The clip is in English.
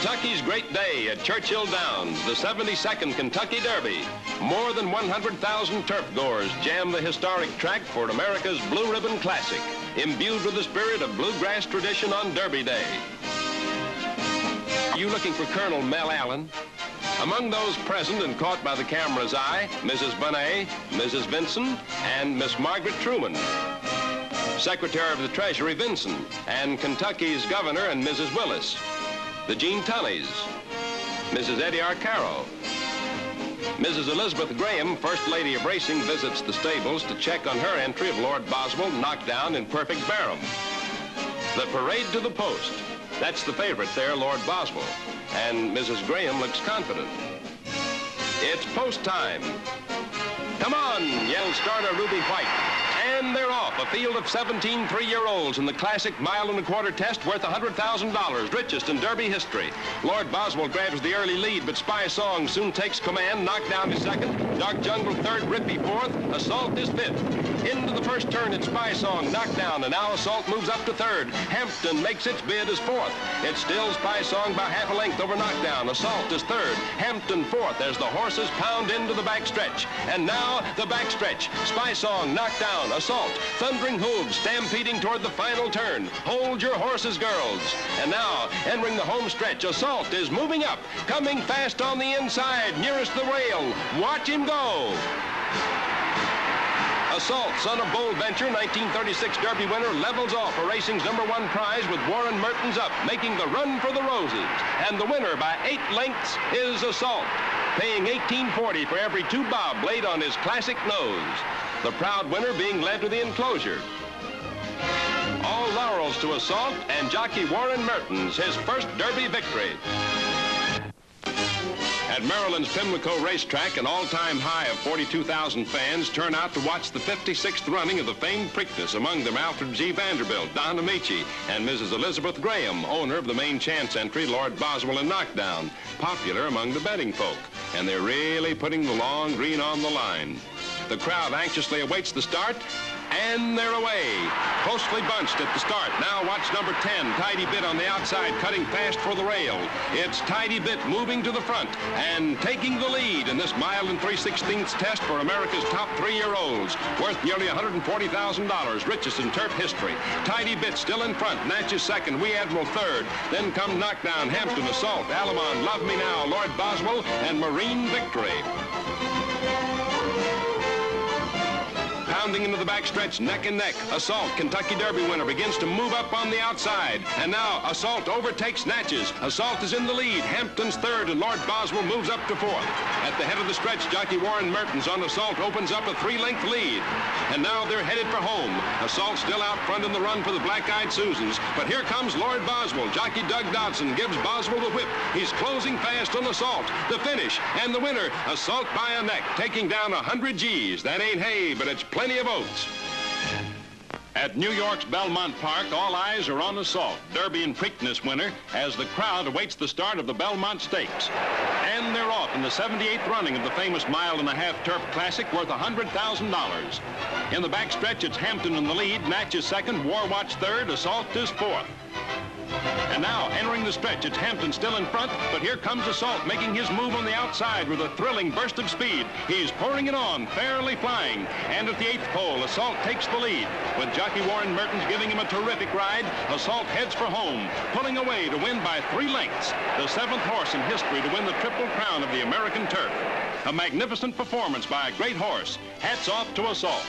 Kentucky's great day at Churchill Downs, the 72nd Kentucky Derby. More than 100,000 turf goers jam the historic track for America's Blue Ribbon Classic, imbued with the spirit of bluegrass tradition on Derby Day. Are you looking for Colonel Mel Allen? Among those present and caught by the camera's eye, Mrs. Bonet, Mrs. Vinson, and Miss Margaret Truman. Secretary of the Treasury Vinson, and Kentucky's Governor and Mrs. Willis. The Gene Tullys, Mrs. Eddie Arcaro. Mrs. Elizabeth Graham, First Lady of Racing, visits the stables to check on her entry of Lord Boswell, knocked down in Perfect Barham. The Parade to the Post. That's the favorite there, Lord Boswell. And Mrs. Graham looks confident. It's post time. Come on, yells starter Ruby White. And they're off. A field of 17 3-year-olds in the classic mile-and-a-quarter test worth $100,000, richest in Derby history. Lord Boswell grabs the early lead, but Spy Song soon takes command, knocked down is second, Dark Jungle third, Rippy fourth, Assault is fifth. Into the first turn, it's Spy Song, knocked down, and now Assault moves up to third. Hampton makes its bid as fourth. It's still Spy Song by half a length over Knockdown. Assault is third, Hampton fourth as the horses pound into the backstretch. And now the backstretch. Spy Song, knocked down, Assault, thundering hooves, stampeding toward the final turn. Hold your horses, girls. And now, entering the home stretch, Assault is moving up, coming fast on the inside, nearest the rail. Watch him go. Assault, son of Bold Venture, 1936 Derby winner, levels off for racing's #1 prize with Warren Mertens up, making the run for the roses. And the winner by 8 lengths is Assault, paying $18.40 for every 2 bob laid on his classic nose. The proud winner being led to the enclosure. All laurels to Assault and jockey Warren Mertens, his first Derby victory. At Maryland's Pimlico Racetrack, an all-time high of 42,000 fans turn out to watch the 56th running of the famed Preakness, among them Alfred G. Vanderbilt, Don Amici, and Mrs. Elizabeth Graham, owner of the main chance entry, Lord Boswell and Knockdown, popular among the betting folk. And they're really putting the long green on the line. The crowd anxiously awaits the start, and they're away. Closely bunched at the start. Now watch number 10, Tidy Bit on the outside, cutting fast for the rail. It's Tidy Bit moving to the front and taking the lead in this mile and 3/16 test for America's top 3-year-olds, worth nearly $140,000, richest in turf history. Tidy Bit still in front, Natchez second, Wee Admiral third. Then come Knockdown, Hampton, Assault, Alamon, Love Me Now, Lord Boswell, and Marine Victory. Pounding into the backstretch, neck and neck. Assault, Kentucky Derby winner, begins to move up on the outside. And now Assault overtakes Natchez. Assault is in the lead. Hampton's third, and Lord Boswell moves up to fourth. At the head of the stretch, jockey Warren Mertens on Assault opens up a 3-length lead. And now they're headed for home. Assault still out front in the run for the Black-Eyed Susans. But here comes Lord Boswell. Jockey Doug Dodson gives Boswell the whip. He's closing fast on Assault. The finish, and the winner, Assault by a neck, taking down 100 G's. That ain't hay, but it's plenty of oats. At New York's Belmont Park, all eyes are on Assault, Derby and Preakness winner, as the crowd awaits the start of the Belmont Stakes. And they're off in the 78th running of the famous mile-and-a-half turf classic worth $100,000. In the backstretch, it's Hampton in the lead, Natchez second, Warwatch third, Assault is fourth. And now, entering the stretch, it's Hampton still in front, but here comes Assault, making his move on the outside with a thrilling burst of speed. He's pouring it on, fairly flying. And at the 8th pole, Assault takes the lead. With jockey Warren Mertens giving him a terrific ride, Assault heads for home, pulling away to win by 3 lengths, the 7th horse in history to win the Triple Crown of the American turf. A magnificent performance by a great horse. Hats off to Assault.